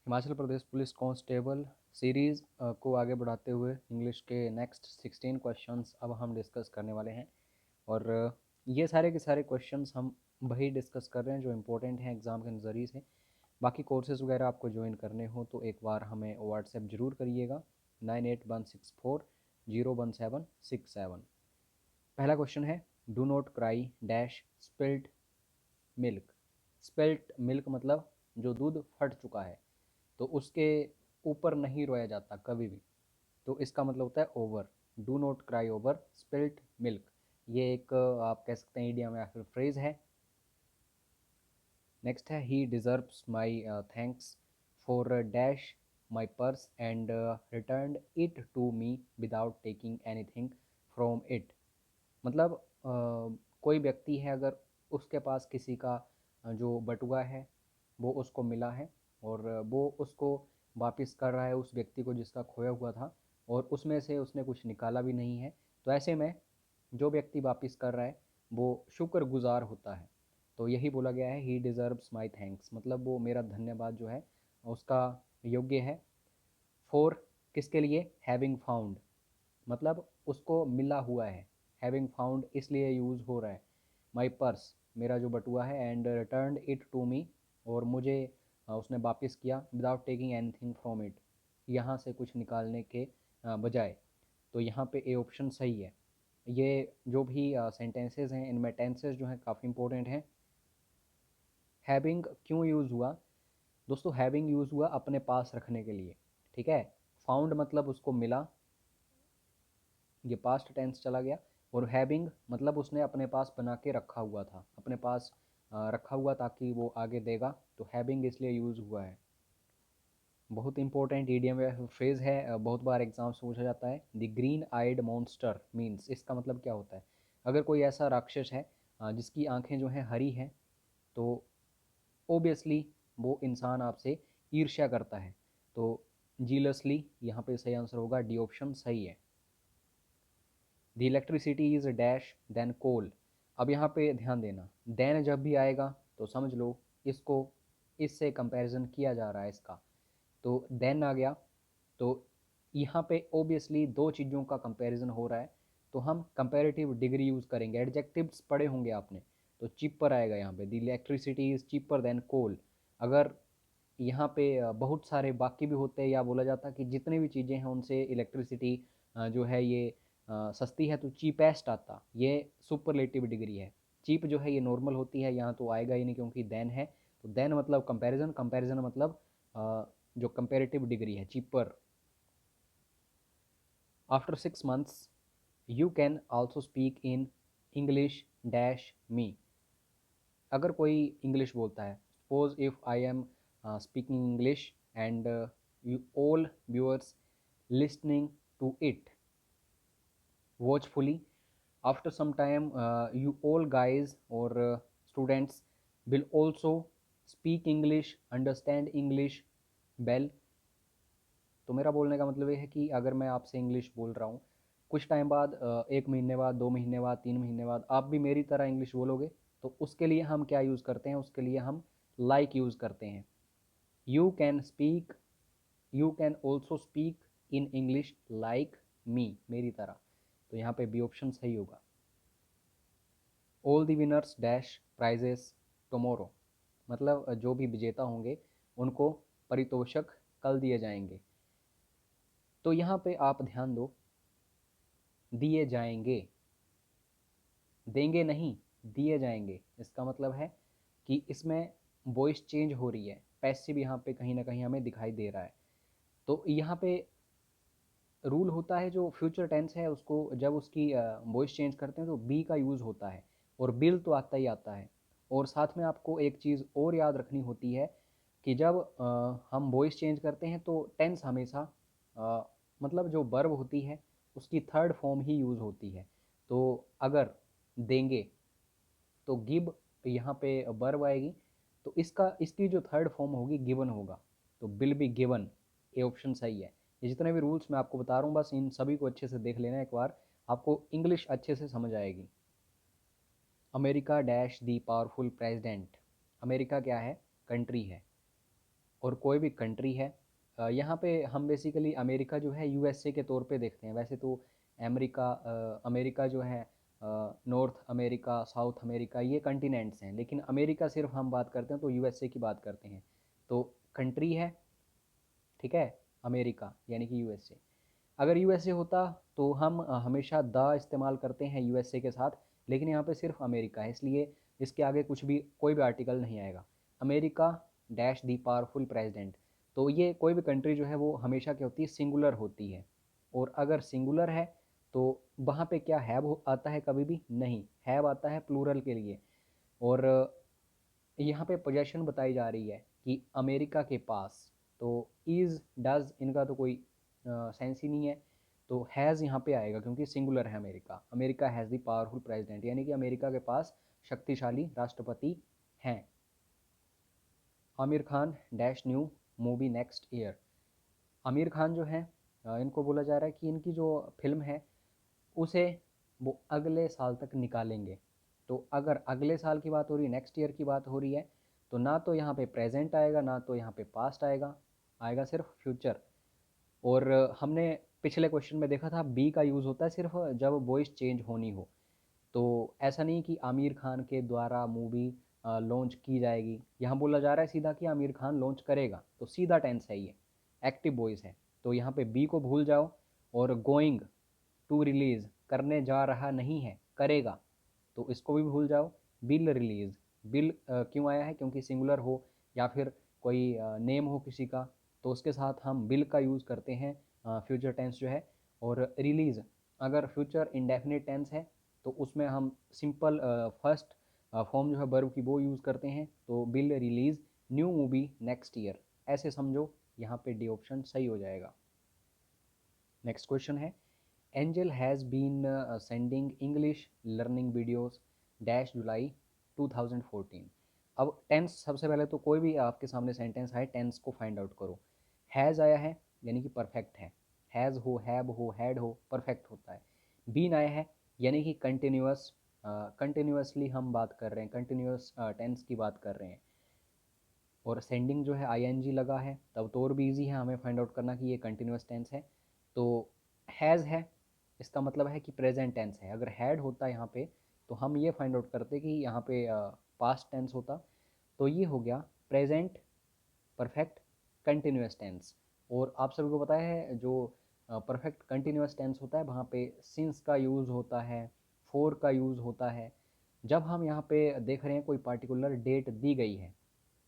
Himachal Pradesh police constable series को आगे बढ़ाते हुए इंग्लिश के नेक्स्ट 16 क्वेश्चंस अब हम डिस्कस करने वाले हैं। और ये सारे के सारे क्वेश्चंस हम वही डिस्कस कर रहे हैं जो इम्पोर्टेंट हैं एग्ज़ाम के नज़रिए से। बाकी कोर्सेज़ वगैरह आपको ज्वाइन करने हो तो एक बार हमें व्हाट्सएप ज़रूर करिएगा 9816401767। पहला क्वेश्चन है, do not cry dash spilt milk. Spilt milk मतलब जो दूध फट चुका है, तो उसके ऊपर नहीं रोया जाता कभी भी, तो इसका मतलब होता है over. Do not cry over spilt milk, ये एक आप कह सकते हैं इडियम या फिर फ्रेज है। नेक्स्ट है, he deserves my thanks for dash my purse and return it to me without taking anything from it. मतलब कोई व्यक्ति है, अगर उसके पास किसी का जो बटुआ है वो उसको मिला है और वो उसको वापस कर रहा है उस व्यक्ति को जिसका खोया हुआ था, और उसमें से उसने कुछ निकाला भी नहीं है, तो ऐसे में जो व्यक्ति वापस कर रहा है वो शुक्रगुजार होता है। तो यही बोला गया है, ही डिज़र्व्स माई थैंक्स, मतलब वो मेरा धन्यवाद जो है उसका योग्य है। फॉर किसके लिए, हैविंग फाउंड, मतलब उसको मिला हुआ है। हैविंग फाउंड इसलिए यूज़ हो रहा है। माई पर्स, मेरा जो बटुआ है, and return it to me, और मुझे उसने वापस किया, without taking anything from it, यहाँ से कुछ निकालने के बजाय। तो यहाँ पे ए ऑप्शन सही है। ये जो भी सेंटेंसेस हैं इनमें टेंसेस जो हैं काफ़ी इंपॉर्टेंट हैं। हैविंग क्यों यूज़ हुआ दोस्तों? हैविंग यूज़ हुआ अपने पास रखने के लिए, ठीक है। फाउंड मतलब उसको मिला, ये पास्ट टेंस चला गया। और हैविंग मतलब उसने अपने पास बना के रखा हुआ था, अपने पास रखा हुआ ताकि वो आगे देगा, तो हैविंग इसलिए यूज़ हुआ है। बहुत इंपॉर्टेंट ईडियम या फ्रेज है, बहुत बार एग्जाम से पूछा जाता है। The green eyed monster means, इसका मतलब क्या होता है? अगर कोई ऐसा राक्षस है जिसकी आंखें जो हैं हरी हैं, तो ओबियसली वो इंसान आपसे ईर्ष्या करता है। तो जीलसली यहाँ पे सही आंसर होगा, डी ऑप्शन सही है। The electricity is dash than coal. अब यहाँ पे ध्यान देना, देन जब भी आएगा तो समझ लो इसको इससे कंपैरिजन किया जा रहा है इसका, तो देन आ गया, तो यहाँ पे ओबियसली दो चीज़ों का कंपैरिजन हो रहा है, तो हम कंपैरेटिव डिग्री यूज़ करेंगे। एडजेक्टिव्स पढ़े होंगे आपने, तो चीपर आएगा यहाँ पे, the electricity is cheaper than coal. अगर यहाँ पे बहुत सारे बाकी भी होते हैं, या बोला जाता कि जितनी भी चीज़ें हैं उनसे इलेक्ट्रिसिटी जो है ये सस्ती है, तो चीपेस्ट आता, ये सुपरलेटिव डिग्री है। चीप जो है ये नॉर्मल होती है, यहाँ तो आएगा ही नहीं क्योंकि देन है। तो देन मतलब कंपैरिजन, कंपैरिजन मतलब जो कंपैरेटिव डिग्री है, cheaper. After 6 months you can also speak in English dash मी। अगर कोई इंग्लिश बोलता है, suppose if I am speaking English and you all viewers listening to it watchfully, after some time you all guys or students will also speak English, understand English well। तो मेरा बोलने का मतलब ये है कि अगर मैं आपसे इंग्लिश बोल रहा हूँ, कुछ टाइम बाद 1 महीने बाद, 2 महीने बाद, 3 महीने बाद आप भी मेरी तरह इंग्लिश बोलोगे, तो उसके लिए हम क्या यूज़ करते हैं? उसके लिए हम लाइक यूज़ करते हैं। You can speak, you can also speak in English like me, मेरी तरह। तो यहाँ पे बी ऑप्शन सही होगा। All the winners dash prizes tomorrow, मतलब जो भी विजेता होंगे उनको पारितोषिक कल दिए जाएंगे। तो यहाँ पे आप ध्यान दो, दिए जाएंगे, देंगे नहीं, दिए जाएंगे, इसका मतलब है कि इसमें वॉइस चेंज हो रही है, पैसिव यहाँ पे कहीं ना कहीं हमें दिखाई दे रहा है। तो यहाँ पे रूल होता है, जो फ्यूचर टेंस है उसको जब उसकी वॉइस चेंज करते हैं तो बी का यूज़ होता है, और बिल तो आता ही आता है। और साथ में आपको एक चीज़ और याद रखनी होती है कि जब हम वॉइस चेंज करते हैं तो टेंस हमेशा मतलब जो वर्ब होती है उसकी थर्ड फॉर्म ही यूज़ होती है। तो अगर देंगे तो गिव, यहाँ पे वर्ब आएगी, तो इसका इसकी जो थर्ड फॉर्म होगी गिवन होगा, तो विल बी गिवन। ये ऑप्शन सही है। ये जितने भी रूल्स मैं आपको बता रहा हूँ, बस इन सभी को अच्छे से देख लेना एक बार, आपको इंग्लिश अच्छे से समझ आएगी। अमेरिका डैश दी पावरफुल प्रेसिडेंट, अमेरिका क्या है? कंट्री है। और कोई भी कंट्री है। यहाँ पे हम बेसिकली अमेरिका जो है यूएसए के तौर पे देखते हैं। वैसे तो अमेरिका जो है नॉर्थ अमेरिका, साउथ अमेरिका, ये कंटिनेंट्स हैं, लेकिन अमेरिका सिर्फ हम बात करते हैं तो यूएसए की बात करते हैं। तो कंट्री है, ठीक है, अमेरिका यानी कि यूएसए। अगर यूएसए होता तो हम हमेशा द इस्तेमाल करते हैं यूएसए के साथ, लेकिन यहाँ पे सिर्फ अमेरिका है, इसलिए इसके आगे कुछ भी कोई भी आर्टिकल नहीं आएगा। अमेरिका डैश दी पावरफुल प्रेसिडेंट। तो ये कोई भी कंट्री जो है वो हमेशा क्या होती है, सिंगुलर होती है। और अगर सिंगुलर है तो वहाँ पे क्या हैव आता है, कभी भी नहीं, हैव आता है प्लूरल के लिए। और यहाँ पे पोजेशन बताई जा रही है कि अमेरिका के पास, तो इज़ डज इनका तो कोई सेंस ही नहीं है, तो हैज़ यहाँ पे आएगा क्योंकि सिंगुलर है America. America has the powerful president, यानी कि अमेरिका के पास शक्तिशाली राष्ट्रपति हैं। Aamir Khan dash new movie next year. Aamir Khan जो है इनको बोला जा रहा है कि इनकी जो फिल्म है उसे वो अगले साल तक निकालेंगे। तो अगर अगले साल की बात हो रही है, नेक्स्ट ईयर की बात हो रही है, तो ना तो यहाँ पे प्रेजेंट आएगा ना तो यहाँ पे पास्ट आएगा, आएगा सिर्फ फ्यूचर। और हमने पिछले क्वेश्चन में देखा था बी का यूज़ होता है सिर्फ जब वॉइस चेंज होनी हो। तो ऐसा नहीं कि आमिर खान के द्वारा मूवी लॉन्च की जाएगी, यहाँ बोला जा रहा है सीधा कि आमिर खान लॉन्च करेगा, तो सीधा टेंस है ये, एक्टिव वॉइस है। तो यहाँ पे बी को भूल जाओ। और गोइंग टू रिलीज़, करने जा रहा नहीं है, करेगा, तो इसको भी भूल जाओ। बिल रिलीज़, बिल क्यों आया है, क्योंकि सिंगुलर हो या फिर कोई नेम हो किसी का, तो उसके साथ हम बिल का यूज़ करते हैं फ्यूचर टेंस जो है। और रिलीज़ अगर फ्यूचर इंडेफिनिट टेंस है तो उसमें हम सिंपल फर्स्ट फॉर्म जो है वर्ब की वो यूज़ करते हैं, तो will release new movie next year, ऐसे समझो। यहाँ पे डी ऑप्शन सही हो जाएगा। नेक्स्ट क्वेश्चन है, Angel has been sending English learning videos dash July 2014। अब टेंस, सबसे पहले तो कोई भी आपके सामने सेंटेंस आए टेंस को फाइंड आउट करो। हैज़ आया है यानी कि परफेक्ट है, हैज़ हो, हैव हो, हैड हो, परफेक्ट होता है। बीन आया है यानी कि कंटिन्यूअस, कंटिन्यूअसली हम बात कर रहे हैं, कंटिन्यूअस टेंस की बात कर रहे हैं। और सेंडिंग जो है आईएनजी लगा है, तब तो और भी ईजी है हमें फाइंड आउट करना कि ये कंटिन्यूअस टेंस है। तो हैज़ है, इसका मतलब है कि प्रेजेंट टेंस है। अगर हैड होता यहाँ पे तो हम ये फाइंड आउट करते कि यहाँ पे पास्ट टेंस होता। तो ये हो गया प्रेजेंट परफेक्ट कंटिन्यूअस टेंस। और आप सभी को पता है जो परफेक्ट कंटिन्यूअस टेंस होता है वहाँ पे सिंस का यूज़ होता है, फोर का यूज़ होता है। जब हम यहाँ पे देख रहे हैं कोई पार्टिकुलर डेट दी गई है,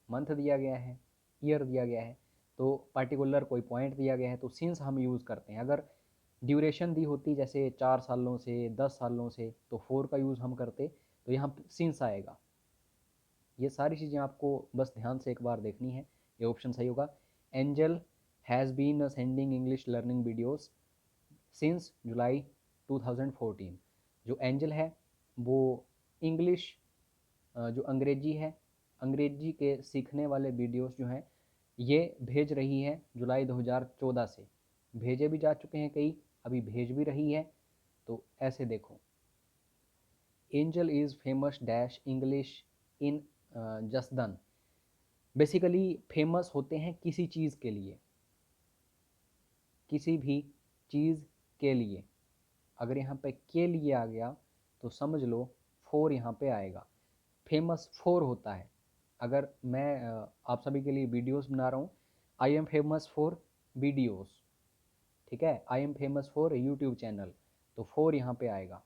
मंथ दिया गया है, ईयर दिया गया है, तो पार्टिकुलर कोई पॉइंट दिया गया है, तो सिंस हम यूज़ करते हैं। अगर ड्यूरेशन दी होती जैसे 4 सालों से, 10 सालों से, तो फोर का यूज़ हम करते, तो यहाँ सिंस आएगा। ये सारी चीज़ें आपको बस ध्यान से एक बार देखनी है, ये ऑप्शन सही होगा। Angel has been sending English learning videos since July 2014। जो एंजल है वो इंग्लिश, जो अंग्रेजी है, अंग्रेजी के सीखने वाले वीडियोस जो हैं ये भेज रही है जुलाई 2014 से। भेजे भी जा चुके हैं कई, अभी भेज भी रही है। तो ऐसे देखो, angel is famous dash English in Jasdan. Basically famous होते हैं किसी चीज़ के लिए, किसी भी चीज़ के लिए। अगर यहाँ पे के लिए आ गया तो समझ लो फोर यहाँ पे आएगा, फेमस फोर होता है। अगर मैं आप सभी के लिए वीडियोस बना रहा हूँ, I am famous for videos, ठीक है, I am famous for YouTube channel, तो फोर यहाँ पे आएगा।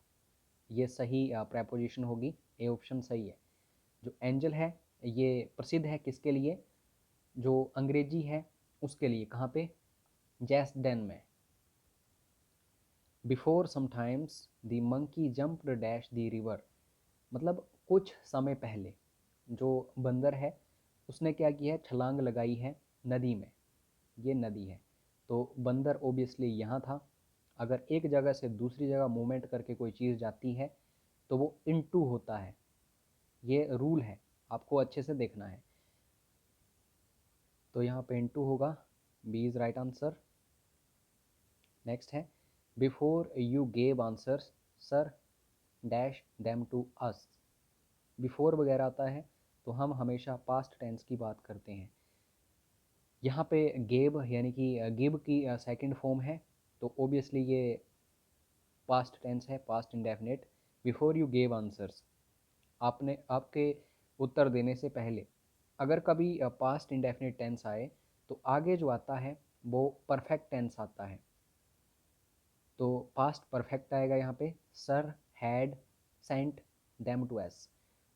ये सही प्रेपोजिशन होगी, ए ऑप्शन सही है। जो एंजल है ये प्रसिद्ध है किसके लिए, जो अंग्रेजी है उसके लिए। कहाँ पे, जैसडेन में। Before sometimes the monkey jumped dash the river. मतलब कुछ समय पहले जो बंदर है उसने क्या किया है, छलांग लगाई है नदी में। ये नदी है, तो बंदर ओबियसली यहाँ था। अगर एक जगह से दूसरी जगह मूवमेंट करके कोई चीज़ जाती है तो वो इनटू होता है, ये रूल है, आपको अच्छे से देखना है। तो यहाँ पे इनटू होगा, B is right answer. Next है, before you gave answers sir dash them to us. Before वगैरह आता है तो हम हमेशा पास्ट टेंस की बात करते हैं। यहाँ पे गेव यानी कि गिव की सेकंड फॉर्म है, तो ओबियसली ये पास्ट टेंस है, past indefinite. Before you gave answers, आपने आपके उत्तर देने से पहले अगर कभी पास्ट इंडेफिनिट टेंस आए तो आगे जो आता है वो परफेक्ट टेंस आता है। तो पास्ट परफेक्ट आएगा यहाँ पे, sir had sent them to us.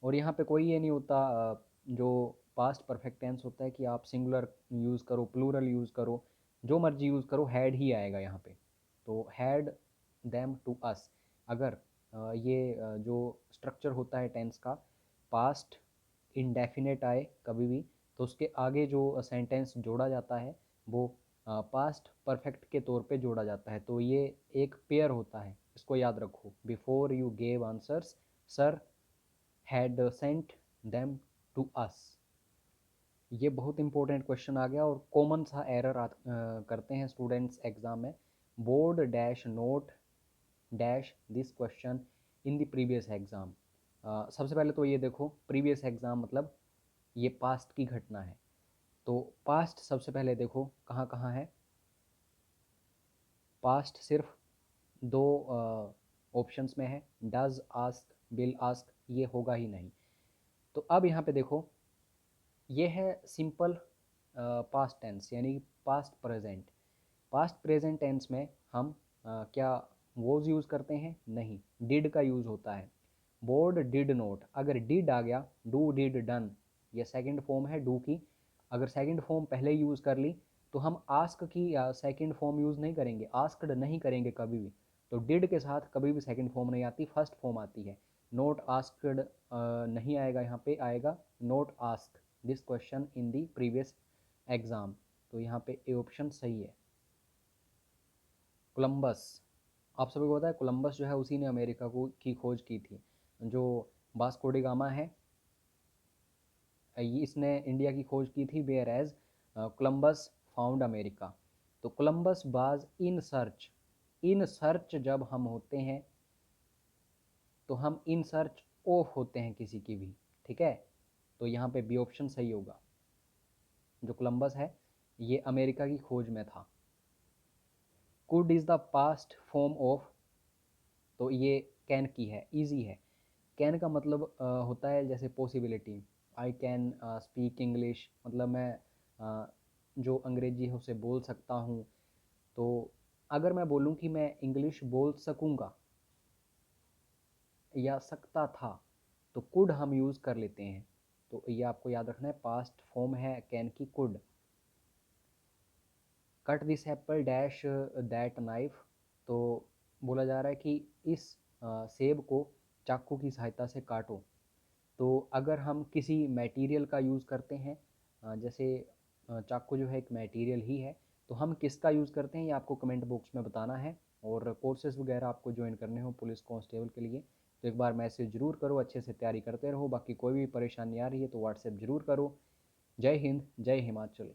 और यहाँ पे कोई ये नहीं होता जो पास्ट परफेक्ट टेंस होता है कि आप सिंगुलर यूज़ करो, प्लूरल यूज़ करो, जो मर्जी यूज़ करो, हैड ही आएगा यहाँ पे। तो हैड देम टू अस, अगर ये जो स्ट्रक्चर होता है टेंस का, पास्ट इंडेफिनेट आए कभी भी, तो उसके आगे जो सेंटेंस जोड़ा जाता है वो पास्ट परफेक्ट के तौर पे जोड़ा जाता है। तो ये एक पेयर होता है, इसको याद रखो। Before you gave answers, sir had sent them to us. ये बहुत इंपॉर्टेंट क्वेश्चन आ गया, और कॉमन सा एरर करते हैं स्टूडेंट्स एग्जाम में। Board dash note dash this question in the previous exam. सबसे पहले तो ये देखो, प्रीवियस एग्जाम मतलब ये पास्ट की घटना है। तो पास्ट सबसे पहले देखो कहाँ कहाँ है। पास्ट सिर्फ दो ऑप्शंस में है, डज आस्क, विल आस्क, ये होगा ही नहीं। तो अब यहाँ पे देखो, ये है सिंपल पास्ट टेंस यानी past present. Past present tense में हम क्या वोज यूज़ करते हैं? नहीं, डिड का यूज़ होता है। बोर्ड डिड नोट, अगर डिड आ गया, डू डिड डन, ये सेकंड फॉर्म है डू की। अगर सेकंड फॉर्म पहले यूज़ कर ली तो हम आस्क की सेकंड फॉर्म यूज़ नहीं करेंगे, आस्क्ड नहीं करेंगे कभी भी। तो डिड के साथ कभी भी सेकंड फॉर्म नहीं आती, फर्स्ट फॉर्म आती है। नोट आस्क्ड नहीं आएगा, यहाँ पे आएगा note ask this question in the previous exam. तो यहाँ पे ए ऑप्शन सही है। कोलंबस, आप सभी को पता है कोलंबस जो है उसी ने अमेरिका को की खोज की थी। जो वास्को डी गामा है, इसने इंडिया की खोज की थी, whereas Columbus found America. तो Columbus was in search, in search जब हम होते हैं तो हम इन सर्च ऑफ होते हैं किसी की भी, ठीक है। तो यहाँ पे बी ऑप्शन सही होगा। जो कोलंबस है ये अमेरिका की खोज में था। Could is the past form of, तो ये कैन की है, इजी है। कैन का मतलब होता है जैसे possibility, I can speak English, मतलब मैं जो अंग्रेजी है उसे बोल सकता हूँ। तो अगर मैं बोलूँ कि मैं इंग्लिश बोल सकूँगा या सकता था, तो कुड हम यूज़ कर लेते हैं। तो ये आपको याद रखना है, पास्ट फॉर्म है कैन की could. Cut this Apple dash that knife, तो बोला जा रहा है कि इस सेब को चाकू की सहायता से काटो। तो अगर हम किसी मटेरियल का यूज़ करते हैं, जैसे चाकू जो है एक मटेरियल ही है, तो हम किसका यूज़ करते हैं ये आपको कमेंट बॉक्स में बताना है। और कोर्सेज़ वगैरह आपको ज्वाइन करने हो पुलिस कांस्टेबल के लिए तो एक बार मैसेज ज़रूर करो, अच्छे से तैयारी करते रहो। बाकी कोई भी परेशानी आ रही है तो व्हाट्सएप ज़रूर करो। जय हिंद, जय हिमाचल।